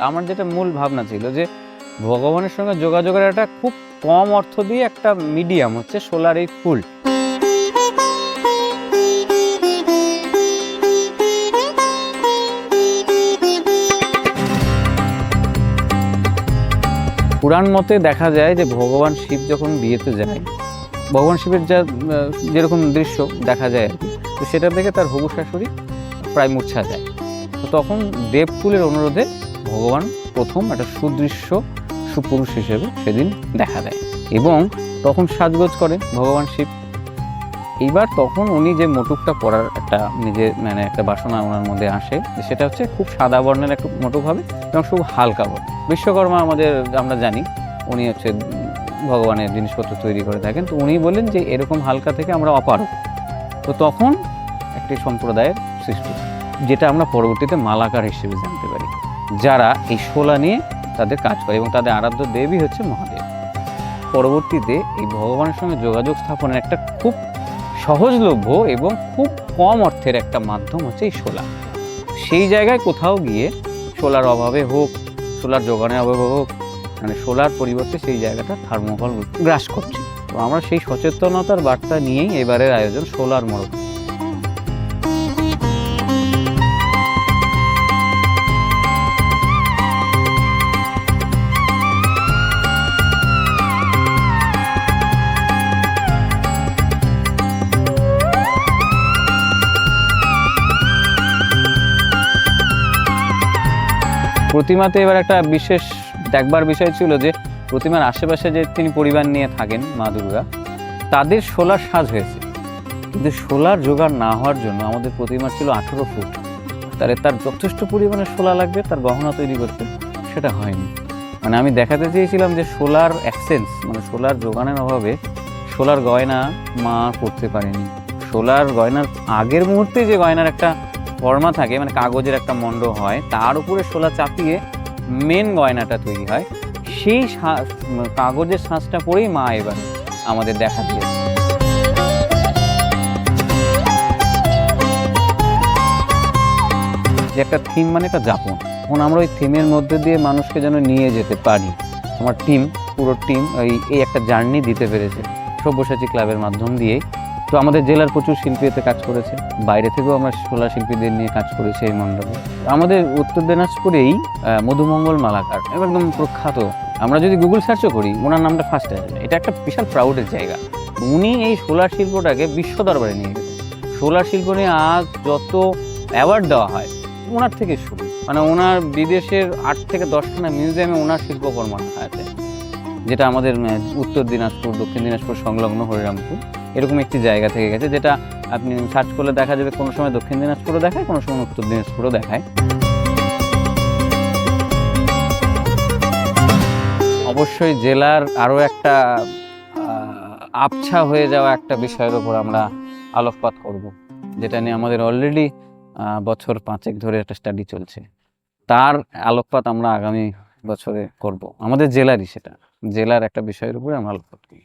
আমার যেটা মূল ভাবনা ছিল যে ভগবানের সঙ্গে যোগাযোগের একটা খুব কম অর্থ দিয়ে একটা মিডিয়াম হচ্ছে শোলার এই ফুল। পুরাণ মতে দেখা যায় যে ভগবান শিব যখন বিয়েতে যায়, ভগবান শিবের যেরকম দৃশ্য দেখা যায় আর কি, তো সেটা দেখে তার হবু শাশুড়ি প্রায় মূর্ছা যায়। তো তখন দেবকুলের অনুরোধে ভগবান প্রথম একটা সুদৃশ্য সুপুরুষ হিসেবে সেদিন দেখা দেয় এবং তখন সাজগোজ করে ভগবান শিব। এইবার তখন উনি যে মোটুকটা পরার একটা নিজে মানে একটা বাসনা ওনার মধ্যে আসে, সেটা হচ্ছে খুব সাদা বর্ণের একটা মোটুক হবে এবং খুব হালকা বর্ণ। বিশ্বকর্মা আমাদের আমরা জানি উনি হচ্ছে ভগবানের জিনিসপত্র তৈরি করে থাকেন, তো উনি বললেন যে এরকম হালকা থেকে আমরা অপারক। তো তখন একটি সম্প্রদায়ের সৃষ্টি, যেটা আমরা পরবর্তীতে মালাকার হিসেবে জানতে পারি, যারা এই শোলা নিয়ে তাদের কাজ করে এবং তাদের আরাধ্য দেবী হচ্ছে মহাদেব। পরবর্তীতে এই ভগবানের সঙ্গে যোগাযোগ স্থাপনের একটা খুব সহজলভ্য এবং খুব কম অর্থের একটা মাধ্যম হচ্ছে এই শোলা। সেই জায়গায় কোথাও গিয়ে শোলার অভাবে হোক, শোলার যোগানের অভাবে হোক, মানে শোলার পরিবর্তে সেই জায়গাটা থার্মোকল গ্রাস করছে। তো আমরা সেই সচেতনতার বার্তা নিয়েই এবারের আয়োজন শোলার মরক। প্রতিমাতে এবার একটা বিশেষ দেখবার বিষয় ছিল যে প্রতিমার আশেপাশে যে তিনি পরিবার নিয়ে থাকেন মা দুর্গা, তাদের শোলার সাজ হয়েছে, কিন্তু শোলার জোগাড় না হওয়ার জন্য আমাদের প্রতিমা ছিল 18 ফুট, তাহলে তার যথেষ্ট পরিমাণে শোলা লাগবে তার গহনা তৈরি করতে, সেটা হয়নি। মানে আমি দেখাতে চেয়েছিলাম যে শোলার অ্যাবসেন্স, মানে শোলার যোগানের অভাবে শোলার গয়না মা করতে পারেনি। শোলার গয়নার আগের মুহূর্তে যে গয়নার একটা ফর্মা থাকে, মানে কাগজের একটা মণ্ড হয়, তার উপরে শোলা চাপিয়ে মেন গয়নাটা তৈরি হয়। সেই কাগজের সাজটা পরেই মা এবার আমাদের দেখা দিয়েছে। যে একটা থিম, মানে একটা যাপন, এখন আমরা ওই থিমের মধ্যে দিয়ে মানুষকে যেন নিয়ে যেতে পারি। আমার পুরো টিম এই একটা জার্নি দিতে পেরেছে সব্যসাচী ক্লাবের মাধ্যম দিয়ে। তো আমাদের জেলার প্রচুর শিল্পী এতে কাজ করেছে, বাইরে থেকেও আমরা শোলা শিল্পীদের নিয়ে কাজ করেছি এই মণ্ডপে। আমাদের উত্তর দিনাজপুরেই মধুমঙ্গল মালাকার একদম প্রখ্যাত, আমরা যদি গুগল সার্চও করি ওনার নামটা ফার্স্ট আসবে। এটা একটা বিশাল প্রাউডের জায়গা। উনি এই শোলার শিল্পটাকে বিশ্ব দরবারে নিয়ে গেছেন। শোলার শিল্প নিয়ে আজ যত অ্যাওয়ার্ড দেওয়া হয় ওনার থেকে শুরু, মানে ওনার বিদেশের 8 থেকে 10খানা মিউজিয়ামে ওনার শিল্পকর্ম রাখা আছে, যেটা আমাদের উত্তর দিনাজপুর, দক্ষিণ দিনাজপুর সংলগ্ন হরিরামপুর এরকম একটি জায়গা থেকে গেছে, যেটা আপনি সার্চ করলে দেখা যাবে কোনো সময় দক্ষিণ দিনাজপুরও দেখায়, কোনো সময় উত্তর দিনাজপুরও দেখায়। অবশ্যই জেলার আরও একটা আবছা হয়ে যাওয়া একটা বিষয়ের উপর আমরা আলোকপাত করব, যেটা নিয়ে আমাদের অলরেডি বছর 5 ধরে একটা স্টাডি চলছে। তার আলোকপাত আমরা আগামী বছরে করব, আমাদের জেলারই, সেটা জেলার একটা বিষয়ের উপরে আমরা আলোকপাত করি।